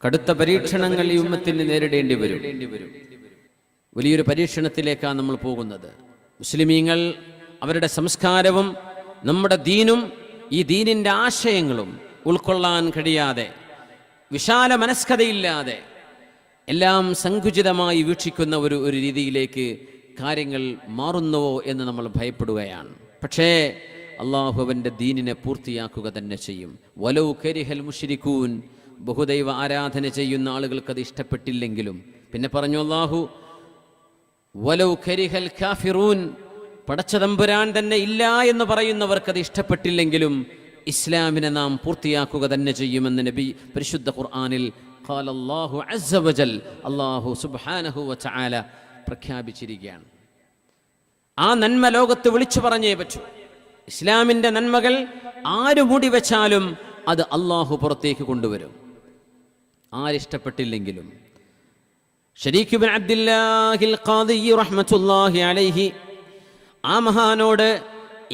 കടുത്ത പരീക്ഷണങ്ങൾ ഈ ഉമ്മത്തിന് നേരിടേണ്ടി വരും. വലിയൊരു പരീക്ഷണത്തിലേക്കാണ് നമ്മൾ പോകുന്നത്. മുസ്ലിമീങ്ങൾ അവരുടെ സംസ്കാരവും നമ്മുടെ ദീനും ഈ ദീനിൻ്റെ ആശയങ്ങളും ഉൾക്കൊള്ളാൻ കഴിയാതെ, വിശാല മനസ്കതയില്ലാതെ എല്ലാം സങ്കുചിതമായി വീക്ഷിക്കുന്ന ഒരു രീതിയിലേക്ക് കാര്യങ്ങൾ മാറുന്നുവോ എന്ന് നമ്മൾ ഭയപ്പെടുകയാണ്. പക്ഷേ അള്ളാഹു അവൻ്റെ ദീനിനെ പൂർത്തിയാക്കുക തന്നെ ചെയ്യും. വലൗ കരിഹൽ മുശ്രികൂൻ, ബഹുദൈവ ആരാധന ചെയ്യുന്ന ആളുകൾക്കത് ഇഷ്ടപ്പെട്ടില്ലെങ്കിലും. പിന്നെ പറഞ്ഞു അള്ളാഹു, വലൗ കരിഹൽ കാഫിറൂൻ, പടച്ചതമ്പുരാൻ തന്നെ ഇല്ല എന്ന് പറയുന്നവർക്കത് ഇഷ്ടപ്പെട്ടില്ലെങ്കിലും ഇസ്ലാമിനെ നാം പൂർത്തിയാക്കുക തന്നെ ചെയ്യുമെന്ന് നബി പരിശുദ്ധ ഖുർആനിൽ ഖാലല്ലാഹു അസ്സ വജൽ, അല്ലാഹു സുബ്ഹാനഹു വതആല പ്രഖ്യാപിച്ചിരിക്കുകയാണ്. ആ നന്മ ലോകത്ത് വിളിച്ചു പറഞ്ഞേ പറ്റൂ. ഇസ്ലാമിൻ്റെ നന്മകൾ ആര് മൂടി വെച്ചാലും അത് അള്ളാഹു പുറത്തേക്ക് കൊണ്ടുവരും, ആരിഷ്ടപ്പെട്ടില്ലെങ്കിലും. ശരീഖ് ബിൻ അബ്ദുല്ലാഹിൽ ഖാദി റഹ്മത്തുള്ളാഹി അലൈഹി, ആ മഹാനോട്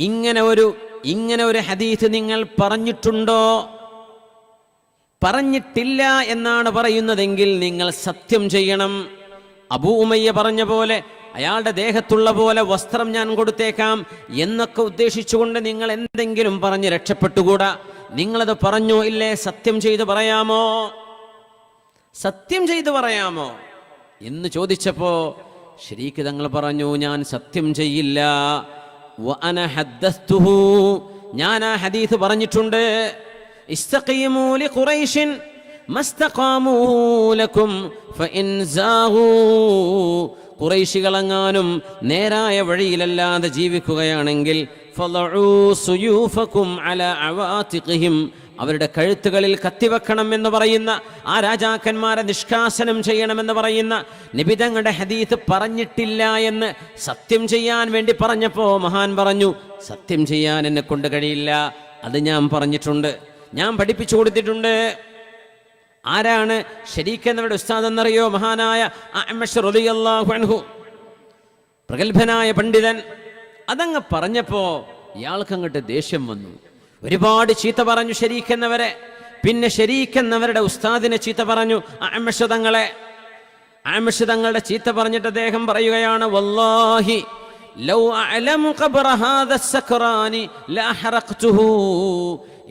ഇങ്ങനെ ഒരു ഹദീസ് നിങ്ങൾ പറഞ്ഞിട്ടുണ്ടോ? പറഞ്ഞിട്ടില്ല എന്നാണ് പറയുന്നതെങ്കിൽ നിങ്ങൾ സത്യം ചെയ്യണം. അബൂ ഉമയ്യ പറഞ്ഞ പോലെ, അയാളുടെ ദേഹത്തുള്ള പോലെ വസ്ത്രം ഞാൻ കൊടുത്തേക്കാം എന്നൊക്കെ ഉദ്ദേശിച്ചുകൊണ്ട് നിങ്ങൾ എന്തെങ്കിലും പറഞ്ഞ് രക്ഷപ്പെട്ടുകൂടാ. നിങ്ങളത് പറഞ്ഞോ ഇല്ലേ? സത്യം ചെയ്ത് പറയാമോ? സത്യം ചെയ്ത് പറയാമോ എന്ന് ചോദിച്ചപ്പോ ശരീക്ക് തങ്ങൾ പറഞ്ഞു, ഞാൻ സത്യം ചെയ്യില്ല. വഅന ഹദ്ദസ്തുഹു, ഞാൻ ആ ഹദീസ് പറഞ്ഞിട്ടുണ്ട്. ഇസ്തഖീമൂ ലിഖുറൈശിൻ മസ്തഖാമൂ ലക്കും ഫഇൻ സാഹൂ, ഖുറൈശികളെങ്ങാനും നേരായ വഴിയിലല്ലാതെ ജീവിക്കുകയാണെങ്കിൽ ഫളഉ സുയൂഫകും അലാ അവാതിഖിഹിം, അവരുടെ കഴുത്തുകളിൽ കത്തിവെക്കണം എന്ന് പറയുന്ന, ആ രാജാക്കന്മാരെ നിഷ്കാസനം ചെയ്യണമെന്ന് പറയുന്ന നബി തങ്ങളുടെ ഹദീസ് പറഞ്ഞിട്ടില്ല എന്ന് സത്യം ചെയ്യാൻ വേണ്ടി പറഞ്ഞപ്പോൾ മഹാൻ പറഞ്ഞു, സത്യം ചെയ്യാൻ എന്നെ കൊണ്ട് കഴിയില്ല, അത് ഞാൻ പറഞ്ഞിട്ടുണ്ട്, ഞാൻ പഠിപ്പിച്ചു കൊടുത്തിട്ടുണ്ട്. ആരാണ് ശരീഖ് എന്നവരുടെ ഉസ്താദ് എന്നറിയോ? മഹാനായ അഅ്മശ് റളിയല്ലാഹു അൻഹു, പ്രഗത്ഭനായ പണ്ഡിതൻ. അതങ്ങ് പറഞ്ഞപ്പോ ഇയാൾക്ക് അങ്ങോട്ട് ദേഷ്യം വന്നു. ഒരുപാട് ചീത്ത പറഞ്ഞു ശരീഖ് എന്നവരെ. പിന്നെ ശരീഖ് എന്നവരുടെ ഉസ്താദിനെ ചീത്ത പറഞ്ഞു, അഅ്മശ് തങ്ങളെ. അഅ്മശ് തങ്ങളുടെ ചീത്ത പറഞ്ഞിട്ട് അദ്ദേഹം പറയുകയാണ്, വല്ലാഹി ലൗ അഅലമു ഖബ്റ ഹാദ സക്റാനി ലഅഹറഖ്തുഹു,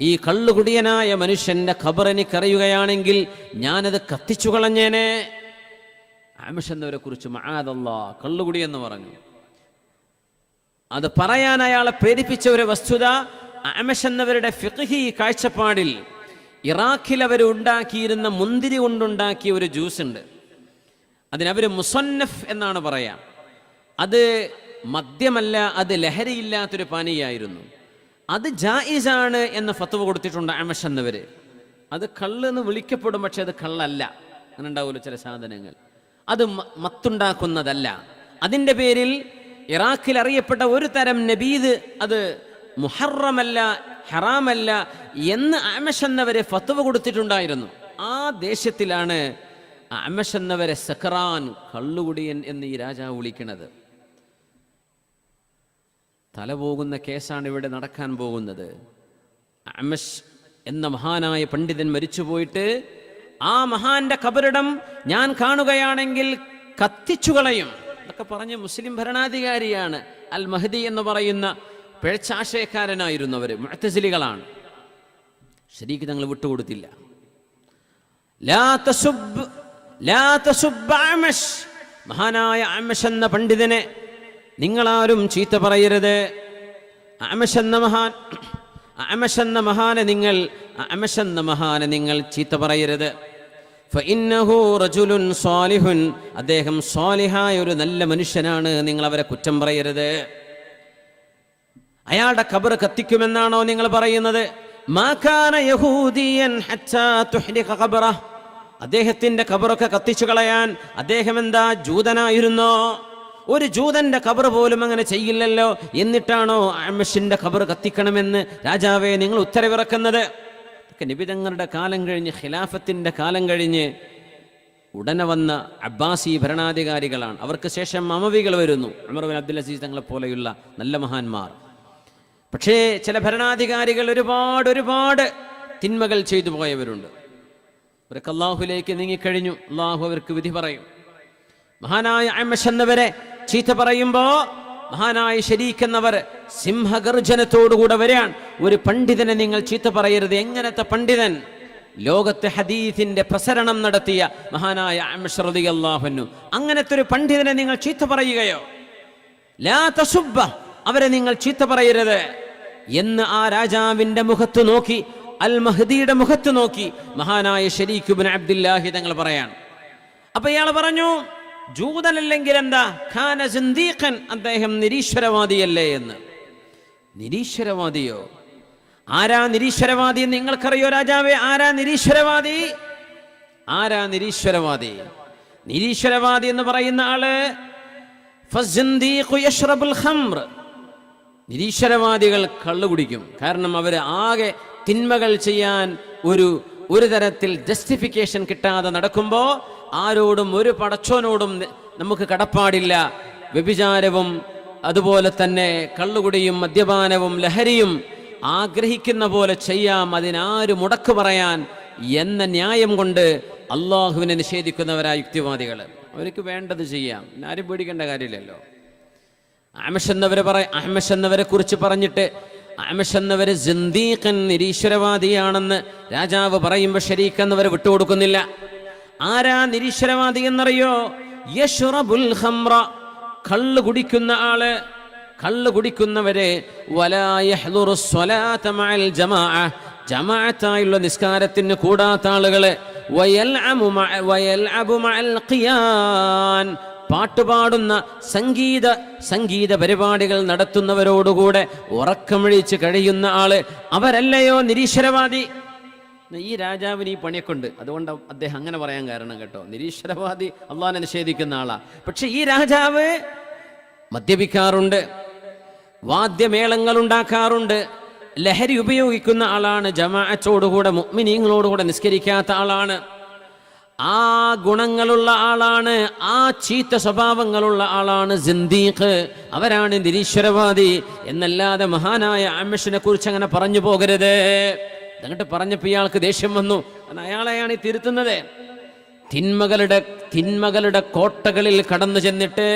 ഈ കള്ളുകുടിയനായ മനുഷ്യന്റെ ഖബർ എനിക്കറിയുകയാണെങ്കിൽ ഞാനത് കത്തിച്ചു കളഞ്ഞേനെ. അഅ്മശ് എന്നവരെ കുറിച്ച് മആദല്ലാഹ് കള്ളുകുടി എന്ന് പറഞ്ഞു. അത് പറയാൻ അയാളെ പ്രേരിപ്പിച്ച ഒരു വസ്തുത, അഅ്മശ് എന്നവരുടെ ഫിഖ്ഹി കാഴ്ചപ്പാടിൽ ഇറാഖിൽ അവർ ഉണ്ടാക്കിയിരുന്ന മുന്തിരി കൊണ്ടുണ്ടാക്കിയ ഒരു ജ്യൂസ് ഉണ്ട്. അതിനവർ മുസന്നഫ് എന്നാണ് പറയാം. അത് മദ്യമല്ല, അത് ലഹരിയില്ലാത്തൊരു പാനീയായിരുന്നു. അത് ജായിസാണ് എന്ന് ഫത്വ കൊടുത്തിട്ടുണ്ട് അഅ്മശ് എന്നവര്. അത് കള്ളെന്ന് വിളിക്കപ്പെടും, പക്ഷെ അത് കള്ളല്ല. അങ്ങനെ ഉണ്ടാവുമല്ലോ ചില സാധനങ്ങൾ, അത് മത്തുണ്ടാക്കുന്നതല്ല. അതിൻ്റെ പേരിൽ ഇറാഖിൽ അറിയപ്പെട്ട ഒരു തരം നബീദ് അത് മുഹറമല്ല, ഹറാമല്ല എന്ന് അഅ്മശ് എന്നവരെ ഫത്വ കൊടുത്തിട്ടുണ്ടായിരുന്നു. ആ ദേശത്തിലാണ് അഅ്മശ് എന്നവരെ സക്റാൻ, കള്ളുകുടിയൻ എന്ന് ഈ രാജാവ് വിളിക്കുന്നത്. തല പോകുന്ന കേസാണ് ഇവിടെ നടക്കാൻ പോകുന്നത്. അഅ്മശ് എന്ന മഹാനായ പണ്ഡിതൻ മരിച്ചുപോയിട്ട് ആ മഹാന്റെ ഖബറിടം ഞാൻ കാണുകയാണെങ്കിൽ കത്തിച്ചു കളയും എന്നൊക്കെ പറഞ്ഞ് മുസ്ലിം ഭരണാധികാരിയാണ്. അൽ മഹ്ദി എന്ന് പറയുന്ന പിഴച്ചാശയക്കാരനായിരുന്നു. അവർ മുഅ്തസിലികളാണ്. ശരീക്ക് തങ്ങൾ വിട്ടുകൊടുത്തില്ല. ലാ തസുബ്ബ് അഅ്മശ്, മഹാനായ അഅ്മശ് എന്ന പണ്ഡിതനെ നിങ്ങളാരും ചീത്ത പറയരുത്. അഅ്മശ് എന്ന മഹാനെ നിങ്ങൾ ചീത്ത പറയരുത്. ഫഇന്നഹു റജുലുൻ സാലിഹുൻ, അദ്ദേഹം സാലിഹായ ഒരു നല്ല മനുഷ്യനാണ്, നിങ്ങൾ അവരെ കുറ്റം പറയരുത്. അയാളുടെ ഖബർ കത്തിക്കുമെന്നാണോ നിങ്ങൾ പറയുന്നത്? മാ കാന യഹൂദിയൻ ഹത്താ തുഹ്രിഖ ഖബറഹ്, അദ്ദേഹത്തിന്റെ ഖബറൊക്കെ കത്തിച്ചു കളയാൻ അദ്ദേഹം എന്താ ജൂതനായിരുന്നോ? ഒരു ജൂതന്റെ ഖബർ പോലും അങ്ങനെ ചെയ്യില്ലല്ലോ. എന്നിട്ടാണോ അഅ്മശിന്റെ ഖബർ കത്തിക്കണമെന്ന് രാജാവേ നിങ്ങൾ ഉത്തരവിറക്കുന്നത്? നബി തങ്ങളുടെ കാലം കഴിഞ്ഞ്, ഖിലാഫത്തിന്റെ കാലം കഴിഞ്ഞ് ഉടനെ വന്ന അബ്ബാസി ഭരണാധികാരികളാണ്. അവർക്ക് ശേഷം അമവികൾ വരുന്നു, ഉമർ ബിൻ അബ്ദുൽ അസീസ് തങ്ങളെ പോലെയുള്ള നല്ല മഹാന്മാർ. പക്ഷേ ചില ഭരണാധികാരികൾ ഒരുപാട് തിന്മകൾ ചെയ്തു പോയവരുണ്ട്. അവർക്ക് അള്ളാഹുലേക്ക് നീങ്ങിക്കഴിഞ്ഞു. അള്ളാഹു അവർക്ക് വിധി പറയും. മഹാനായ അഅ്മശ് എന്നവരെ ചീത്ത പറയുമ്പോ മഹാനായ ശരീക്ക് എന്നവർ സിംഹഗർജനത്തോടുകൂടെ വരാൻ, ഒരു പണ്ഡിതനെ നിങ്ങൾ ചീത്ത പറയരുത്. എങ്ങനത്തെ പണ്ഡിതൻ? ലോകത്തെ ഹദീസിന്റെ പ്രസരണം നടത്തിയ മഹാനായ അഅ്മശ് റളിയല്ലാഹു അൻഹു. അങ്ങനത്തെ ഒരു പണ്ഡിതനെ നിങ്ങൾ ചീത്ത പറയുകയോ? ലാ തസുബ്ബ, അവരെ നിങ്ങൾ ചീത്ത പറയരുത് എന്ന് ആ രാജാവിന്റെ മുഖത്ത് നോക്കി, അൽ മഹ്ദിയുടെ മുഖത്ത് നോക്കി മഹാനായ ശരീക്ക് ഇബ്നു അബ്ദുല്ലാഹി തങ്ങൾ പറയാണ്. അപ്പൊ ഇയാൾ പറഞ്ഞു, ജൂതനല്ലെങ്കിൽ എന്താ, ഖാന സിന്ദീഖൻ, അദ്ദേഹം നിരീശ്വരവാദിയല്ലേ എന്ന്. നിരീശ്വരവാദിയോ? ആരാ നിരീശ്വരവാദി? നിങ്ങൾക്കറിയോ രാജാവേ? ആരാ നിരീശ്വരവാദി? ആരാ നിരീശ്വരവാദി? നിരീശ്വരവാദി എന്ന് പറയുന്ന ആള് ഫസ്സിന്ദീഖു യശ്റബുൽ ഖംർ, നിരീശ്വരവാദികൾ കള്ളു കുടിക്കും. കാരണം അവർ ആകെ തിന്മകൾ ചെയ്യാൻ ഒരു തരത്തിൽ ജസ്റ്റിഫിക്കേഷൻ കിട്ടാതെ നടക്കുമ്പോൾ ആരോടും ഒരു പടച്ചോനോടും നമുക്ക് കടപ്പാടില്ല. വ്യഭിചാരവും അതുപോലെ തന്നെ കള്ളുകുടിയും മദ്യപാനവും ലഹരിയും ആഗ്രഹിക്കുന്ന പോലെ ചെയ്യാം, അതിനാര് മുടക്ക് പറയാൻ എന്ന ന്യായം കൊണ്ട് അള്ളാഹുവിനെ നിഷേധിക്കുന്നവരായ യുക്തിവാദികൾ. അവർക്ക് വേണ്ടത് ചെയ്യാം, ആരും പേടിക്കേണ്ട കാര്യമില്ലല്ലോ. അഹ്മശ് എന്നവരെ കുറിച്ച് പറഞ്ഞിട്ട് അഅ്മശ് എന്നവര് സിന്ദീഖൻ, നിരീശ്വരവാദിയാണെന്ന് രാജാവ് പറയുമ്പോൾ ശരീക്ക് എന്നവരെ വിട്ടുകൊടുക്കുന്നില്ല. ആരാ നിരീശ്വരവാദി എന്നറിയോ? യശ്റബുൽ ഖംറ, കള്ള് കുടിക്കുന്ന ആള്. കള്ള് കുടിക്കുന്നവരെ വലാ യഹ്ദുറു സ്വലാത മഅൽ ജമാഅ, ജമാഅത്തായുള്ള നിസ്കാരത്തിന് കൂടാത്ത ആളുകളെ, വയൽഅബു മഅൽ ഖിയാൻ, പാട്ടുപാടുന്ന സംഗീത പരിപാടികൾ നടത്തുന്നവരോടുകൂടെ ഉറക്കമിഴിച്ച് കഴിയുന്ന ആള്, അവരല്ലയോ നിരീശ്വരവാദി? ഈ രാജാവിന് ഈ പണിയൊക്കെയുണ്ട്, അതുകൊണ്ട് അദ്ദേഹം അങ്ങനെ പറയാൻ കാരണം കേട്ടോ. നിരീശ്വരവാദി അള്ളാഹിനെ നിഷേധിക്കുന്ന ആളാ. പക്ഷെ ഈ രാജാവ് മദ്യപിക്കാറുണ്ട്, വാദ്യമേളങ്ങൾ ഉണ്ടാക്കാറുണ്ട്, ലഹരി ഉപയോഗിക്കുന്ന ആളാണ്, ജമാഅത്തോടുകൂടെ മുഅ്മിനീങ്ങളോടുകൂടെ നിസ്കരിക്കാത്ത ആളാണ്. ആ ഗുണങ്ങളുള്ള ആളാണ്, ആ ചീത്ത സ്വഭാവങ്ങളുള്ള ആളാണ് സിന്ദീഖ്, അവരാണ് നിരീശ്വരവാദി എന്നല്ലാതെ മഹാനായ അഅ്മശിനെ കുറിച്ച് അങ്ങനെ പറഞ്ഞു പോകരുത്. എന്നിട്ട് പറഞ്ഞപ്പോൾ ഇയാൾക്ക് ദേഷ്യം വന്നു. കാരണം അയാളെയാണ് ഈ തിരുത്തുന്നത്. തിന്മകളുടെ കോട്ടകളിൽ കടന്നു ചെന്നിട്ട്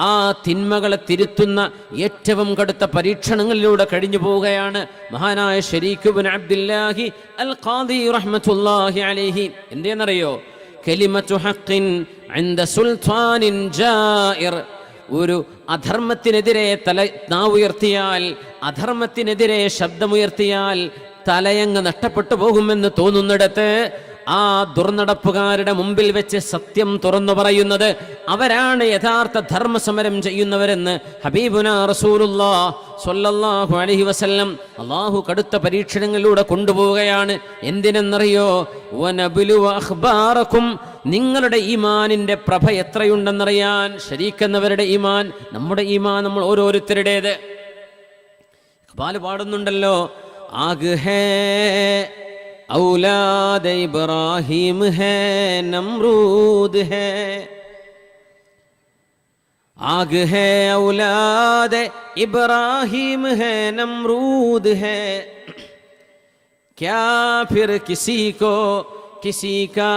ആ തിന്മകളെ തിരുത്തുന്ന ഏറ്റവും കടുത്ത പരീക്ഷണങ്ങളിലൂടെ കഴിഞ്ഞു പോവുകയാണ് മഹാനായ ശരീക്ക് ഇബ്നു അബ്ദുല്ലാഹി അൽ ഖാദി റഹ്മത്തുള്ളാഹി അലൈഹി. എന്തേന്നറിയോ? കലിമത്തു ഹഖ്ഖിൻ ഇൻദ സുൽത്താനിൻ ജായിർ, ഒരു അധർമ്മത്തിനെതിരെ നാവുയർത്തിയാൽ, അധർമ്മത്തിനെതിരെ ശബ്ദമുയർത്തിയാൽ തലയങ്ങ് നഷ്ടപ്പെട്ടു പോകുമെന്ന് തോന്നുന്നിടത്ത് ആ ദുർനടപ്പുകാരുടെ മുമ്പിൽ വെച്ച് സത്യം തുറന്നു പറയുന്നത് അവരാണ് യഥാർത്ഥ ധർമ്മസമരം ചെയ്യുന്നവരെന്ന് ഹബീബുനാ റസൂലുള്ളാഹി സ്വല്ലല്ലാഹു അലൈഹി വസല്ലം അല്ലാഹു കടുത്ത പരീക്ഷണങ്ങളിലൂടെ കൊണ്ടുപോവുകയാണ്. എന്തിനെന്നറിയോ? വനബ്ലു അഖ്ബാറക്കും, നിങ്ങളുടെ ഈമാനിന്റെ പ്രഭ എത്രയുണ്ടെന്നറിയാൻ. ശരീക്ക് എന്നവരുടെ ഈമാൻ, നമ്മുടെ ഈമാൻ, നമ്മൾ ഓരോരുത്തരുടേത്. ഇഖ്ബാൽ പാടുന്നുണ്ടല്ലോ, ആഗ് ഹേ ഔലാദ് ഇബ്രാഹിം ഹേ നമ്രൂദ് ഹേ, ആഗ് ഹേ ഔലാദ് ഇബ്രാഹിം ഹേ നമ്രൂദ് ഹേ, ക്യാ ഫിർ കിസി കോ കിസി കാ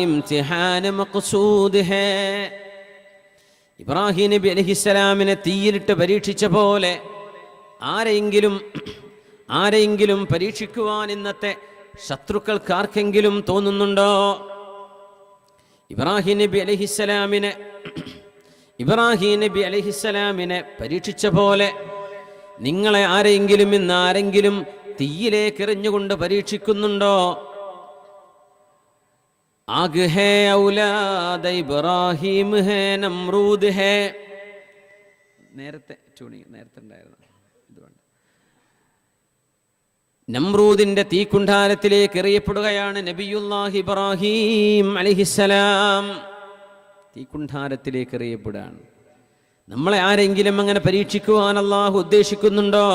ഇംതിഹാൻ മഖ്സൂദ് ഹേ. ഇബ്രാഹിം നബി അലൈഹിസ്സലാമിനെ തീയിലിട്ട് പരീക്ഷിച്ച പോലെ ആരെങ്കിലും പരീക്ഷിക്കുവാൻ ഇന്നത്തെ ശത്രുക്കൾക്ക് ആർക്കെങ്കിലും തോന്നുന്നുണ്ടോ? ഇബ്രാഹിം നബി അലൈഹിസ്സലാമിനെ പരീക്ഷിച്ച പോലെ നിങ്ങളെ ആരെങ്കിലും തീയിലേക്ക് എറിഞ്ഞുകൊണ്ട് പരീക്ഷിക്കുന്നുണ്ടോ? ആഗ് ഹേ ഔലാദ് ഇബ്രാഹിം ഹേ നമ്രൂദ് ഹേ. നേരത്തെ ഉണ്ടായിരുന്നു. നമ്രൂദിന്റെ തീക്കുണ്ഠാരത്തിലേക്ക് എറിയപ്പെടുകയാണ് നബിയുല്ലാഹി ഇബ്രാഹിം അലൈഹിസ്സലാം. തീക്കുണ്ഠാരത്തിലേക്ക് എറിയപ്പെടുകയാണ്. നമ്മളെ ആരെങ്കിലും അങ്ങനെ പരീക്ഷിക്കുവാൻ അല്ലാഹു ഉദ്ദേശിക്കുന്നുണ്ടോ?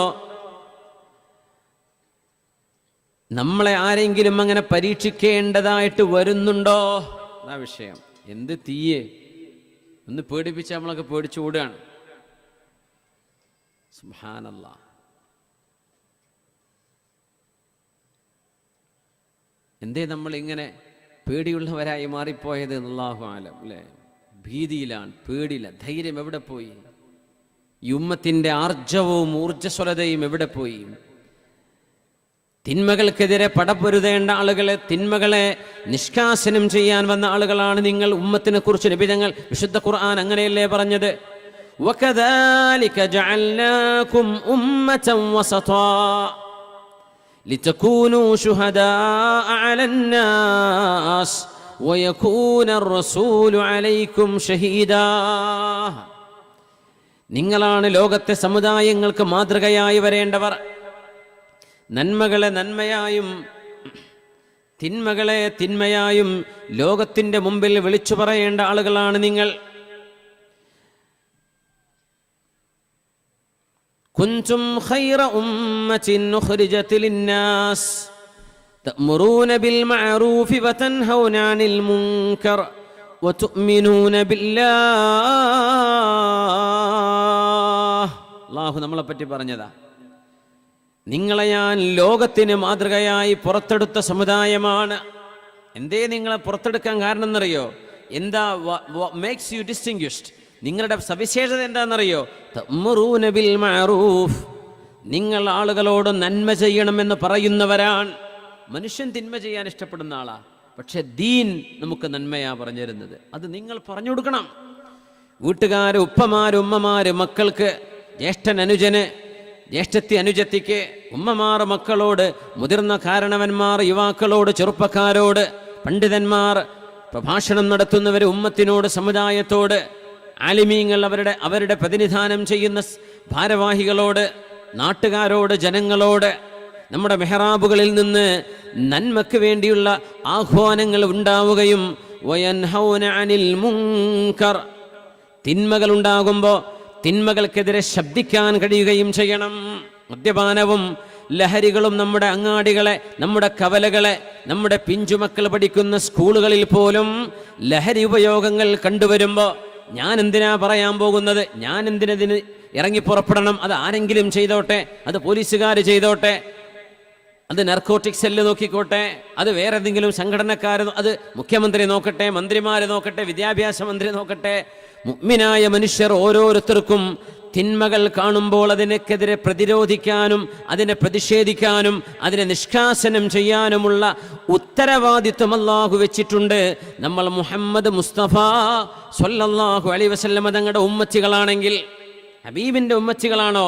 നമ്മളെ ആരെങ്കിലും അങ്ങനെ പരീക്ഷിക്കേണ്ടതായിട്ട് വരുന്നുണ്ടോ? അതാ വിഷയം. എന്ത് തീയെ ഒന്ന് പേടിപ്പിച്ച നമ്മളൊക്കെ പേടിച്ചു ഓടുകയാണ്. സുബ്ഹാനല്ലാഹ്. എന്തേ നമ്മൾ ഇങ്ങനെ പേടിയുള്ളവരായി മാറിപ്പോയത്? അല്ലാഹു ആലം അല്ലേ? ഭീതിയിലാണ്, പേടിയില്ല, ധൈര്യം എവിടെ പോയി? ഈ ഉമ്മത്തിൻ്റെ ആർജവവും ഊർജ്ജസ്വലതയും എവിടെ പോയി? തിന്മകൾക്കെതിരെ പടപൊരുതേണ്ട ആളുകളെ, തിന്മകളെ നിഷ്കാസനം ചെയ്യാൻ വന്ന ആളുകളാണ് നിങ്ങൾ. ഉമ്മത്തിനെ കുറിച്ച് നബി തങ്ങൾ വിശുദ്ധ ഖുർആൻ അങ്ങനെയല്ലേ പറഞ്ഞത്? വകദാലിക ജഅൽനാകും ഉമ്മതൻ വസതാ ലിതകൂനൂ ശുഹദാഅ അലന്നാസ് വയകൂന അർ-റസൂലു അലൈക്കും ഷഹീദാ. നിങ്ങളാണ് ലോകത്തെ സമുദായങ്ങൾക്ക് മാതൃകയായി വരേണ്ടവർ. നന്മകളെ നന്മയായും തിന്മകളെ തിന്മയായും ലോകത്തിൻ്റെ മുമ്പിൽ വിളിച്ചു പറയേണ്ട ആളുകളാണ് നിങ്ങൾ. കുൻതും ഖൈറ ഉമ്മത്തിൻ ഉഖ്രിജത് ലിന്നാസ് തഅ്മുറൂന ബിൽ മഅറൂഫി വതൻഹൗന അനിൽ മുൻകർ വതുഅ്മിനൂന ബില്ലാഹ്. അല്ലാഹു നമ്മളെ പറ്റി പറഞ്ഞതാ, നിങ്ങളെ ഞാൻ ലോകത്തിന് മാതൃകയായി പുറത്തെടുത്ത സമുദായമാണ്. എന്തേ നിങ്ങളെ പുറത്തെടുക്കാൻ കാരണം എന്നറിയോ? എന്താ മേക്സ് യു ഡിസ്റ്റിങ്വിഷ്ഡ്? നിങ്ങളുടെ സവിശേഷത എന്താണെന്നറിയോ? തഅ്മുറൂന ബിൽ മഅറൂഫ്, നിങ്ങൾ ആളുകളോട് നന്മ ചെയ്യണമെന്ന് പറയുന്നവരാണ്. മനുഷ്യൻ തിന്മ ചെയ്യാൻ ഇഷ്ടപ്പെടുന്ന ആളാ, പക്ഷെ ദീൻ നമുക്ക് നന്മയാ പറഞ്ഞു തരുന്നത്. അത് നിങ്ങൾ പറഞ്ഞു കൊടുക്കണം. വീട്ടുകാര്, ഉപ്പമാര്, ഉമ്മമാര് മക്കൾക്ക്, ജ്യേഷ്ഠൻ അനുജന്, ജ്യേഷ്ഠത്തി അനുജത്തിക്ക്, ഉമ്മമാർ മക്കളോട്, മുതിർന്ന കാരണവന്മാർ യുവാക്കളോട്, ചെറുപ്പക്കാരോട്, പണ്ഡിതന്മാർ, പ്രഭാഷണം നടത്തുന്നവർ ഉമ്മത്തിനോട്, സമുദായത്തോട്, ആലിമീങ്ങൾ അവരുടെ പ്രതിനിധാനം ചെയ്യുന്ന ഭാരവാഹികളോട്, നാട്ടുകാരോട്, ജനങ്ങളോട്, നമ്മുടെ മെഹ്റാബുകളിൽ നിന്ന് നന്മയ്ക്ക് വേണ്ടിയുള്ള ആഹ്വാനങ്ങൾ ഉണ്ടാവുകയും വയൻഹൗന അനിൽ മുൻകർ, തിന്മകൾ ഉണ്ടാകുമ്പോൾ തിന്മകൾക്കെതിരെ ശബ്ദിക്കാൻ കഴിയുകയും ചെയ്യണം. മദ്യപാനവും ലഹരികളും നമ്മുടെ അങ്ങാടികളെ, നമ്മുടെ കവലകളെ, നമ്മുടെ പിഞ്ചുമക്കൾ പഠിക്കുന്ന സ്കൂളുകളിൽ പോലും ലഹരി ഉപയോഗങ്ങൾ കണ്ടുവരുമ്പോൾ ഞാൻ എന്തിനാ പറയാൻ പോകുന്നത്? ഞാൻ എന്തിനതിന് ഇറങ്ങി പുറപ്പെടണം? അത് ആരെങ്കിലും ചെയ്തോട്ടെ, അത് പോലീസുകാർ ചെയ്തോട്ടെ, അത് നർക്കോട്ടിക് സെല്ല് നോക്കിക്കോട്ടെ, അത് വേറെ എന്തെങ്കിലും സംഘടനക്കാർ, അത് മുഖ്യമന്ത്രി നോക്കട്ടെ, മന്ത്രിമാർ നോക്കട്ടെ, വിദ്യാഭ്യാസ മന്ത്രി നോക്കട്ടെ. മുഅ്മിനായ മനുഷ്യർ ഓരോരുത്തർക്കും തിന്മകൾ കാണുമ്പോൾ അതിനെതിരെ പ്രതിരോധിക്കാനും അതിനെ പ്രതിഷേധിക്കാനും അതിനെ നിഷ്കാസനം ചെയ്യാനുമുള്ള ഉത്തരവാദിത്വം അല്ലാഹു വെച്ചിട്ടുണ്ട്. നമ്മൾ മുഹമ്മദ് മുസ്തഫ സ്വല്ലല്ലാഹു അലൈഹി വസല്ലം തങ്ങളുടെ ഉമ്മത്തികളാണെങ്കിൽ, ഹബീബിൻ്റെ ഉമ്മത്തികളാണോ,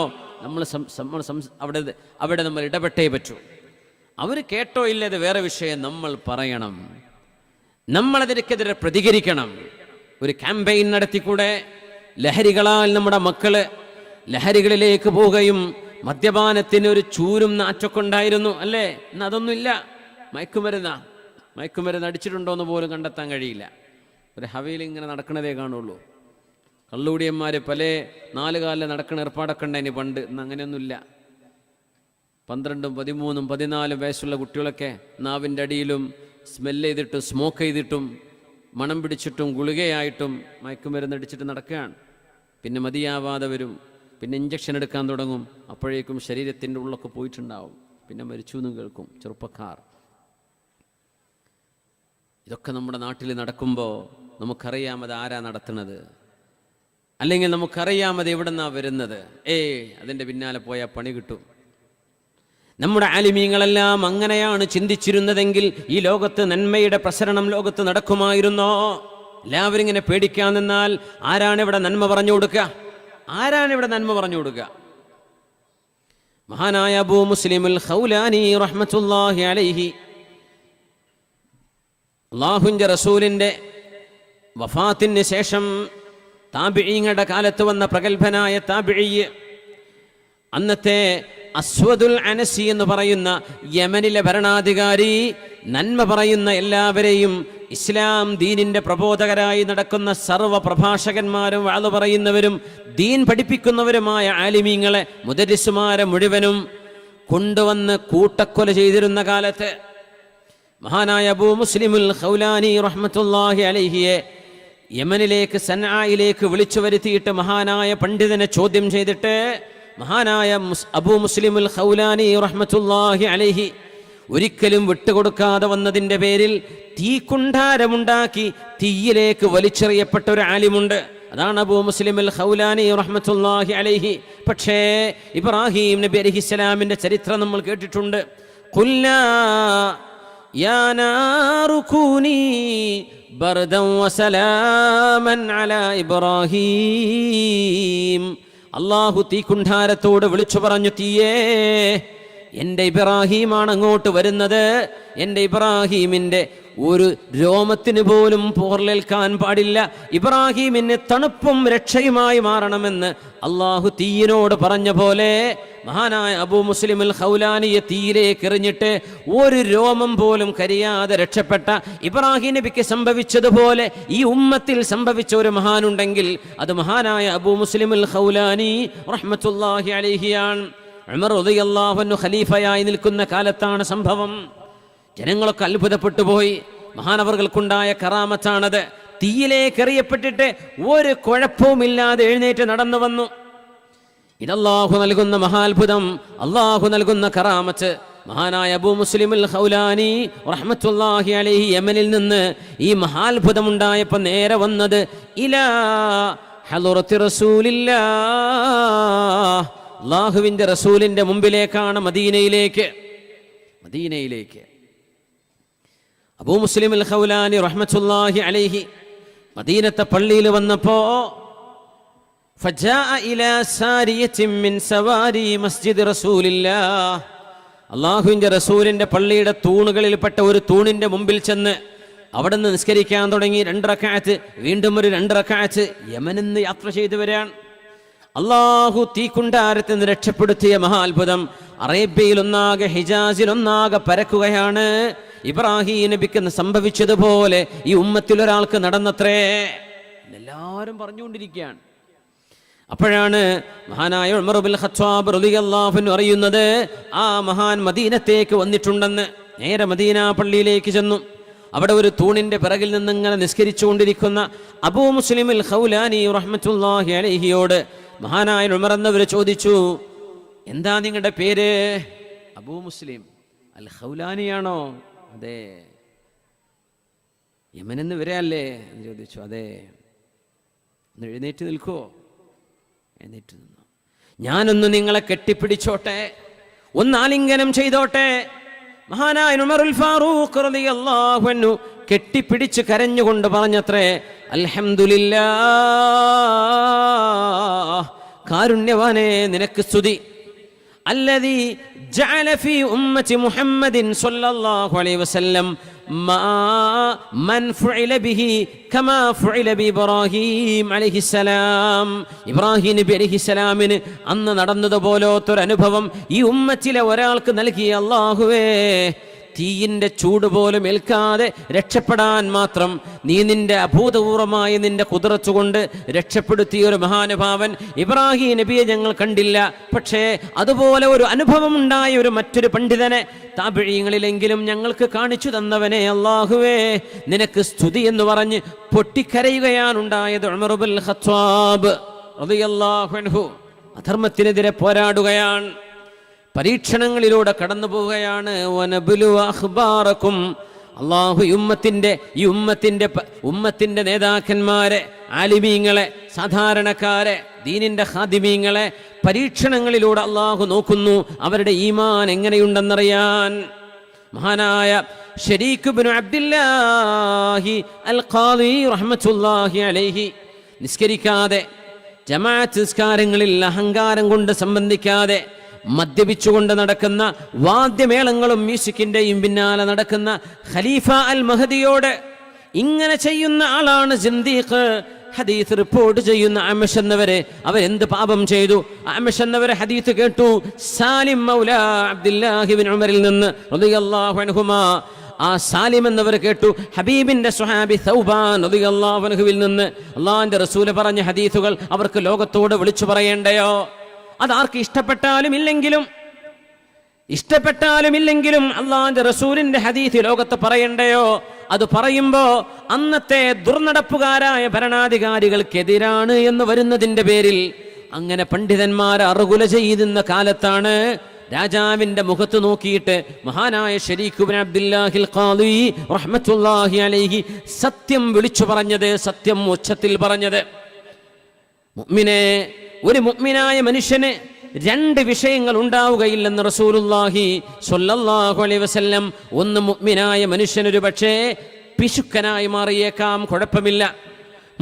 അവിടെ നമ്മൾ ഇടപെട്ടേ പറ്റൂ. അവർ കേട്ടോ ഇല്ലത് വേറെ വിഷയം. നമ്മൾ പറയണം, നമ്മളതിനെതിരെ പ്രതികരിക്കണം. ഒരു ക്യാമ്പയിൻ നടത്തിക്കൂടെ? ലഹരികളാൽ നമ്മുടെ മക്കള് ലഹരികളിലേക്ക് പോവുകയും മദ്യപാനത്തിന് ഒരു ചൂരും നാറ്റൊക്കെ ഉണ്ടായിരുന്നു അല്ലേ? ഇന്ന് അതൊന്നുമില്ല. മയക്കുമരുന്ന് അടിച്ചിട്ടുണ്ടോ എന്ന് പോലും കണ്ടെത്താൻ കഴിയില്ല. ഒരു ഹവേലി ഇങ്ങനെ നടക്കണതേ കാണുള്ളൂ. കള്ളുകൂടിയന്മാർ പല 4 കാലിൽ നടക്കണ ഏർപ്പാടൊക്കെ ഉണ്ടായിന് പണ്ട്. ഇന്ന് അങ്ങനെയൊന്നുമില്ല. 12, 13, 14 വയസ്സുള്ള കുട്ടികളൊക്കെ നാവിൻ്റെ അടിയിലും സ്മെല്ല് ചെയ്തിട്ടും സ്മോക്ക് ചെയ്തിട്ടും മണം പിടിച്ചിട്ടും ഗുളികയായിട്ടും മയക്കുമരുന്ന് അടിച്ചിട്ട് നടക്കുകയാണ്. പിന്നെ മതിയാവാതെ വരും, പിന്നെ ഇഞ്ചക്ഷൻ എടുക്കാൻ തുടങ്ങും. അപ്പോഴേക്കും ശരീരത്തിൻ്റെ ഉള്ളൊക്കെ പോയിട്ടുണ്ടാവും. പിന്നെ മരിച്ചു എന്ന് കേൾക്കും ചെറുപ്പക്കാർ. ഇതൊക്കെ നമ്മുടെ നാട്ടിൽ നടക്കുമ്പോൾ നമുക്കറിയാം അത് ആരാ നടത്തുന്നത്, അല്ലെങ്കിൽ നമുക്കറിയാം അത് എവിടെ നിന്നാണ് വരുന്നത്. അതിൻ്റെ പിന്നാലെ പോയാൽ പണി കിട്ടും. നമ്മുടെ ആലിമീങ്ങളെല്ലാം അങ്ങനെയാണ് ചിന്തിച്ചിരുന്നതെങ്കിൽ ഈ ലോകത്ത് നന്മയുടെ പ്രസരണം ലോകത്ത് നടക്കുമായിരുന്നോ? എല്ലാവരും ഇങ്ങനെ പേടിക്കാൻ നിന്നാൽ ആരാണ് ഇവിടെ നന്മ പറഞ്ഞു കൊടുക്കുക? ആരാണ് നന്മ പറഞ്ഞു കൊടുക്കുക? മഹാനായ അബൂ മുസ്ലിമുൽ ഖൗലാനി റഹ്മത്തുള്ളാഹി അലൈഹി, അല്ലാഹുവിൻ്റെ റസൂലിൻ്റെ വഫാത്തിന് ശേഷം താബിഈങ്ങളുടെ കാലത്ത് വന്ന പ്രഗത്ഭനായ താബിഈ, അന്നത്തെ അസ്വദുൽ അനസി എന്ന് പറയുന്ന യമനിലെ ഭരണാധികാരി, നന്മ പറയുന്ന എല്ലാവരെയും, ഇസ്ലാം ദീനിന്റെ പ്രബോധകരായി നടക്കുന്ന സർവ്വ പ്രഭാഷകന്മാരും വഅദ് പറയുന്നവരും ദീൻ പഠിപ്പിക്കുന്നവരുമായ ആലിമീങ്ങളെ, മുദരിസുമാരെ മുഴുവനും കൊണ്ടുവന്ന് കൂട്ടക്കൊല ചെയ്തിരുന്ന കാലത്ത് മഹാനായ അബൂ മുസ്ലിമുൽ ഖൗലാനി റഹ്മത്തുള്ളാഹി അലൈഹിയെ യമനിലേക്ക്, സൻആയിലേക്ക് വിളിച്ചു വരുത്തിയിട്ട് മഹാനായ പണ്ഡിതനെ ചോദ്യം ചെയ്തിട്ട് മഹാനായ അബൂ മുസ്ലിമുൽ ഖൗലാനി റഹ്മത്തുള്ളാഹി അലൈഹി ഒരിക്കലും വിട്ടുകൊടുക്കാതെ വന്നതിൻ്റെ പേരിൽ തീക്കുണ്ടാരമുണ്ടാക്കി തീയിലേക്ക് വലിച്ചെറിയപ്പെട്ട ഒരു ആലിമുണ്ട്. അതാണ് അബൂ മുസ്ലിം അൽ ഖൗലാനി റഹ്മത്തുള്ളാഹി അലൈഹി. പക്ഷേ ഇബ്രാഹിം നബി അലൈഹിസ്സലാമിന്റെ ചരിത്രം നമ്മൾ കേട്ടിട്ടുണ്ട്. ഖുൽനാ യാ നാറു കൂനി ബർദൻ വസലാമൻ അലാ ഇബ്രാഹിം. അല്ലാഹു തീക്കുണ്ടാരത്തോട് വിളിച്ചു പറഞ്ഞു, തീയേ എൻ്റെ ഇബ്രാഹിമാണ് അങ്ങോട്ട് വരുന്നത്, എൻ്റെ ഇബ്രാഹിമിൻ്റെ ഒരു രോമത്തിന് പോലും പോർലേൽക്കാൻ പാടില്ല, ഇബ്രാഹിമിന് തണുപ്പും രക്ഷയുമായി മാറണമെന്ന് അള്ളാഹു തീയിനോട് പറഞ്ഞ പോലെ മഹാനായ അബൂ മുസ്ലിം അൽ ഖൗലാനിയെ തീയിലേക്ക് എറിഞ്ഞിട്ട് ഒരു രോമം പോലും കരിയാതെ രക്ഷപ്പെട്ട ഇബ്രാഹിം നബിക്ക് സംഭവിച്ചതുപോലെ ഈ ഉമ്മത്തിൽ സംഭവിച്ച ഒരു മഹാനുണ്ടെങ്കിൽ അത് മഹാനായ അബൂ മുസ്ലിം അൽ ഖൗലാനി റഹ്മത്തുള്ളാഹി അലൈഹിയാണ്. ഉമർ റളിയല്ലാഹു അൻഹു ഖലീഫയായി നിൽക്കുന്ന കാലത്താണ് സംഭവം. ജനങ്ങളൊക്കെ അത്ഭുതപ്പെട്ടു പോയി. മഹാനവർകൾക്കുണ്ടായ കറാമത്താണത്. തീയിലേക്ക് എറിയപ്പെട്ടിട്ട് ഒരു കുഴപ്പവുമില്ലാതെ എഴുന്നേറ്റ് നടന്നു വന്നു. ഇതല്ലാഹു നൽകുന്ന മഹാത്ഭുതം, അല്ലാഹു നൽകുന്ന കറാമത്ത്. മഹാനായ അബൂ മുസ്ലിം അൽ ഖൗലാനി റഹ്മത്തുള്ളാഹി അലൈഹി യമനിൽ നിന്ന് ഈ മഹാത്ഭുതം ഉണ്ടായപ്പോൾ നേരെ വന്നത് ഇലാ ഹളറത്തി റസൂലില്ലാഹ്, അല്ലാഹുവിൻ്റെ റസൂലിൻ്റെ മുമ്പിലേക്കാണ്, മദീനയിലേക്ക്. അബൂ മുസ്ലിം അൽ ഖൗലാനി റഹ്മത്തുള്ളാഹി അലൈഹി മദീനത്തെ പള്ളിയിൽ വന്നപ്പോ ഫജാഅ ഇലാ സാരിയത്തിൻ മിൻ സവാരി മസ്ജിദ് റസൂലില്ലാഹ്, അല്ലാഹുവിൻ്റെ റസൂലിൻ്റെ പള്ളിയുടെ തൂണുകളിൽപ്പെട്ട ഒരു തൂണിൻ്റെ മുമ്പിൽ ചെന്ന് അവിടെ നിന്ന് നിസ്കരിക്കാൻ തുടങ്ങി. 2 റക്അത്ത്, വീണ്ടും ഒരു 2 റക്അത്ത്. യമനിൽ നിന്ന് യാത്ര ചെയ്തു വരാൻ അള്ളാഹു തീക്കുണ്ടാരത്തിൽ നിന്ന് രക്ഷപ്പെടുത്തിയ മഹാത്ഭുതം അറേബ്യയിലൊന്നാകെ, ഹിജാസിലൊന്നാകെ പരക്കുകയാണ്. ഇബ്രാഹിം നബിക്ക് സംഭവിച്ചതുപോലെ ഈ ഉമ്മത്തിൽ ഒരാൾക്ക് നടന്നത്രേ, എല്ലാവരും പറഞ്ഞുകൊണ്ടിരിക്കുകയാണ്. അപ്പോഴാണ് മഹാനായ ഉമർ ഇബ്നുൽ ഖത്താബ് റളിയല്ലാഹു അൻഹു അറിയുന്നത് ആ മഹാൻ മദീനത്തേക്ക് വന്നിട്ടുണ്ടെന്ന്. നേരെ മദീന പള്ളിയിലേക്ക് ചെന്നു. അവിടെ ഒരു തൂണിന്റെ പിറകിൽ നിന്നിങ്ങനെ നിസ്കരിച്ചുകൊണ്ടിരിക്കുന്ന അബൂ മുസ്ലിം അൽ ഖൗലാനി റഹ്മത്തുള്ളാഹി അലൈഹിയോട് മഹാനായ ഉമർ എന്നവർ ചോദിച്ചു, എന്താ നിങ്ങളുടെ പേര്? അബൂ മുസ്ലിം അൽ ഖൗലാനിയാണോ? അതെ. യമനെന്ന് വരെയല്ലേ എന്ന് ചോദിച്ചു. അതെ. ഒന്ന് എഴുന്നേറ്റ് നിൽക്കുവോ? എഴുന്നേറ്റ് നിന്നു. ഞാനൊന്ന് നിങ്ങളെ കെട്ടിപ്പിടിച്ചോട്ടെ, ഒന്ന് ആലിംഗനം ചെയ്തോട്ടെ. മഹാനായ ഉമറുൽ ഫാറൂഖ് റളിയല്ലാഹു അൻഹു കെട്ടിപ്പിടിച്ച് കരഞ്ഞുകൊണ്ട് പറഞ്ഞത്രേ, അൽഹംദുലില്ലാഹ്, കാരുണ്യവാനേ നിനക്ക് സ്തുതി. അല്ലദീ ജഅല ഫീ ഉമ്മത്തി മുഹമ്മദിൻ സ്വല്ലല്ലാഹു അലൈഹി വസല്ലം മൻ ഫുഇല ബിഹി കമാ ഫുഇല ബി ഇബ്രാഹിം അലൈഹിസ്സലാം. ഇബ്രാഹിം നബി അലൈഹിസ്സലാമിന് അന്ന് നടന്നതുപോലത്തൊരു അനുഭവം ഈ ഉമ്മത്തിലെ ഒരാൾക്ക് നൽകിയ അല്ലാഹുവേ, തീയിൻ്റെ ചൂട് പോലും ഏൽക്കാതെ രക്ഷപ്പെടാൻ മാത്രം നീ നിന്റെ അഭൂതപൂർവമായ നിന്റെ കുതിരത്ത് കൊണ്ട് രക്ഷപ്പെടുത്തിയ ഒരു മഹാനുഭാവൻ ഇബ്രാഹിം നബിയെ ഞങ്ങൾ കണ്ടില്ല. പക്ഷേ അതുപോലെ ഒരു അനുഭവം ഉണ്ടായ ഒരു മറ്റൊരു പണ്ഡിതനെ താബിഈങ്ങളിലെങ്കിലും ഞങ്ങൾക്ക് കാണിച്ചു തന്നവനെ അല്ലാഹുവേ, നിനക്ക് സ്തുതി എന്ന് പറഞ്ഞ് പൊട്ടിക്കരയുകയാണുണ്ടായത്. ഉമർ ഇബ്നുൽ ഖത്താബ് റളിയല്ലാഹു അൻഹു അധർമ്മത്തിനെതിരെ പോരാടുകയാണ്, പരീക്ഷണങ്ങളിലൂടെ കടന്നു പോവുകയാണ്. വനബ്ലു അഖ്ബാറക്കും, അല്ലാഹു ഉമ്മത്തിന്റെ നേതാക്കന്മാരെ, ആലിമീങ്ങളെ, സാധാരണക്കാരെ, ദീനിന്റെ ഖാദിമീങ്ങളെ പരീക്ഷണങ്ങളിലൂടെ അല്ലാഹു നോക്കുന്നു, അവരുടെ ഈമാൻ എങ്ങനെയുണ്ടെന്നറിയാൻ. മഹാനായ ശരീഖ് ഇബ്നു അബ്ദുല്ലാഹി അൽ ഖാദി റഹ്മത്തുള്ളാഹി അലൈഹി നിസ്കരിക്കാതെ, ജമാഅത്ത് നിസ്കാരങ്ങളിൽ അഹങ്കാരം കൊണ്ട് സംബന്ധിക്കാതെ, മദ്യപിച്ചുകൊണ്ട് നടക്കുന്ന, വാദ്യമേളങ്ങളും മ്യൂസിക്കിന്റെയും പിന്നാലെ നടക്കുന്ന ഖലീഫ അൽ മഹദിയോട് ഇങ്ങനെ ചെയ്യുന്ന ആളാണ് സിന്ദീഖ്. ഹദീസ് റിപ്പോർട്ട് ചെയ്യുന്ന അമഷ് എന്നവരെ അവരെന്ത് പാപം ചെയ്തു? അമഷ് എന്നവരെ ഹദീസ് കേട്ടു സാലിം മൗല അബ്ദുല്ലാഹി ഇബ്നു ഉമറിൽ നിന്ന് റളിയല്ലാഹു അൻഹുമാ. ആ സാലിം എന്നവർ കേട്ടു ഹബീബിന്റെ സ്വഹാബി സൗബാൻ റളിയല്ലാഹു അൻഹുവിൽ നിന്ന് അല്ലാഹുവിന്റെ റസൂൽ പറഞ്ഞ ഹദീസുകൾ അവർക്ക് ലോകത്തോട് വിളിച്ചു പറയേണ്ടയോ? അതാർക്ക് ഇഷ്ടപ്പെട്ടാലും ഇല്ലെങ്കിലും അള്ളാഹുവിന്റെ റസൂലിന്റെ ഹദീസ് ലോകത്ത് പറയണ്ടയോ? അത് പറയുമ്പോ അന്നത്തെ ദുർനടപ്പുകാരായ ഭരണാധികാരികൾക്കെതിരാണ് എന്ന് വരുന്നതിന്റെ പേരിൽ അങ്ങനെ പണ്ഡിതന്മാരെ അറുകുല ചെയ്യുന്ന കാലത്താണ് രാജാവിന്റെ മുഖത്ത് നോക്കിയിട്ട് മഹാനായ ശരീഖ് ഇബ്നു അബ്ദുല്ലാഹിൽ ഖാദി റഹ്മത്തുള്ളാഹി അലൈഹി സത്യം വിളിച്ചു പറഞ്ഞത്, സത്യം ഉച്ചത്തിൽ പറഞ്ഞത്. മുഅ്മിനെ, ഒരു മുഅ്മിനായ മനുഷ്യന് രണ്ട് വിഷയങ്ങൾ ഉണ്ടാവുകയില്ലെന്ന് റസൂലുള്ളാഹി സ്വല്ലല്ലാഹു അലൈഹി വസല്ലം. ഒന്ന്, മുഅ്മിനായ മനുഷ്യനൊരു പക്ഷേ പിശുക്കനായി മാറിയേക്കാം, കുഴപ്പമില്ല.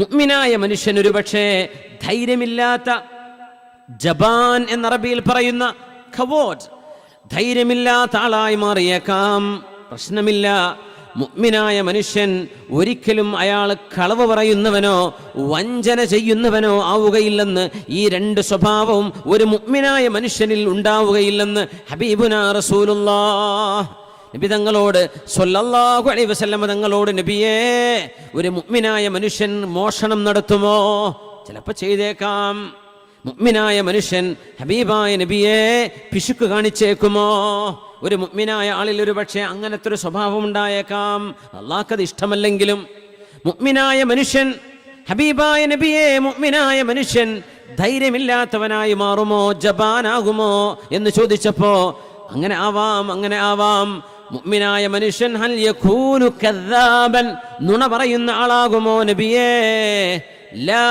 മുഅ്മിനായ മനുഷ്യനൊരു പക്ഷേ ധൈര്യമില്ലാത്ത, ജബാൻ എന്ന അറബിയിൽ പറയുന്ന ഖവോദ്, ധൈര്യമില്ലാത്ത ആളായി മാറിയേക്കാം, പ്രശ്നമില്ല. മുഅ്മിനായ മനുഷ്യൻ ഒരിക്കലും അയാൾ കളവ് പറയുന്നവനോ വഞ്ചന ചെയ്യുന്നവനോ ആവുകയില്ലെന്ന്, ഈ രണ്ട് സ്വഭാവവും ഒരു മുഅ്മിനായ മനുഷ്യനിൽ ഉണ്ടാവുകയില്ലെന്ന് ഹബീബുനാ റസൂലുള്ളാഹ് നബി തങ്ങളോട് സ്വല്ലല്ലാഹു അലൈഹി വസല്ലം തങ്ങളോട്, നബിയേ, ഒരു മുഅ്മിനായ മനുഷ്യൻ മോഷണം നടത്തുമോ? ചിലപ്പോൾ ചെയ്തേക്കാം. മുഅ്മിനായ മനുഷ്യൻ ഹബീബായ നബിയെ പിശുക്ക് കാണിച്ചേക്കുമോ? ഒരു മുഅ്മിനായ ആളിൽ ഒരു പക്ഷേ അങ്ങനത്തെ ഒരു സ്വഭാവം ഉണ്ടായേക്കാം, അള്ളാഹ്ക്കത് ഇഷ്ടമല്ലെങ്കിലും. മുഅ്മിനായ മനുഷ്യൻ ഹബീബായ നബിയെ, മുഅ്മിനായ മനുഷ്യൻ ധൈര്യമില്ലാത്തവനായി മാറുമോ, ജബാനാകുമോ എന്ന് ചോദിച്ചപ്പോ അങ്ങനെ ആവാം, അങ്ങനെ ആവാം. മുഅ്മിനായ മനുഷ്യൻ ഹൽ യകൂനു കദ്ദാബൻ, നുണ പറയുന്ന ആളാകുമോ നബിയേ? ലാ,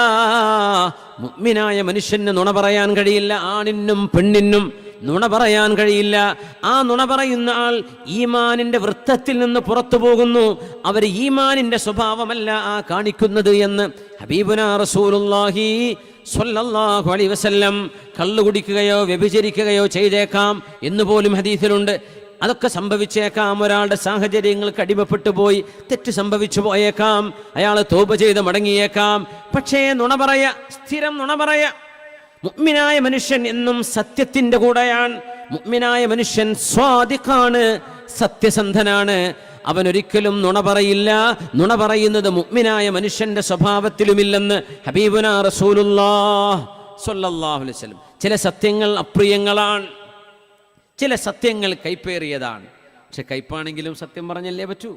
മുഅ്മിനായ മനുഷ്യന് നുണ പറയാൻ കഴിയില്ല. ആണിനും പെണ്ണിനും നുണ പറയാൻ കഴിയില്ല. ആ നുണ പറയുന്ന ആൾ ഈമാനിന്റെ വൃത്തത്തിൽ നിന്ന് പുറത്തു പോകുന്നു. അവർ ഈമാനിന്റെ സ്വഭാവമല്ല ആ കാണിക്കുന്നത് എന്ന് ഹബീബുനാ റസൂലുള്ളാഹി സ്വല്ലല്ലാഹു അലൈഹി വസല്ലം. കള്ളു കുടിക്കുകയോ വ്യഭിചരിക്കുകയോ ചെയ്തേക്കാം എന്നുപോലും ഹദീസിലുണ്ട്. അതൊക്കെ സംഭവിച്ചേക്കാം. ഒരാളുടെ സാഹചര്യങ്ങൾക്ക് അടിമപ്പെട്ടു പോയി തെറ്റ് സംഭവിച്ചു പോയേക്കാം, അയാൾ തൗബ ചെയ്ത് മടങ്ങിയേക്കാം. പക്ഷേ നുണ പറയ, സ്ഥിരം നുണ പറയ. മുഅ്മിനായ മനുഷ്യൻ എന്നും സത്യത്തിന്റെ കൂടെയാണ്. മുഅ്മിനായ മനുഷ്യൻ സ്വാദിഖാണ്, സത്യസന്ധനാണ്. അവൻ ഒരിക്കലും നുണ പറയില്ല. നുണ പറയുന്നത് മുഅ്മിനായ മനുഷ്യന്റെ സ്വഭാവത്തിലുമില്ലെന്ന് ഹബീബുനാ റസൂലുള്ളാഹ് സ്വല്ലല്ലാഹു അലൈഹി വസല്ലം. ചില സത്യങ്ങൾ അപ്രിയങ്ങളാണ്, ചില സത്യങ്ങൾ കൈപ്പേറിയതാണ്. പക്ഷെ കയ്പാണെങ്കിലും സത്യം പറഞ്ഞല്ലേ പറ്റൂ.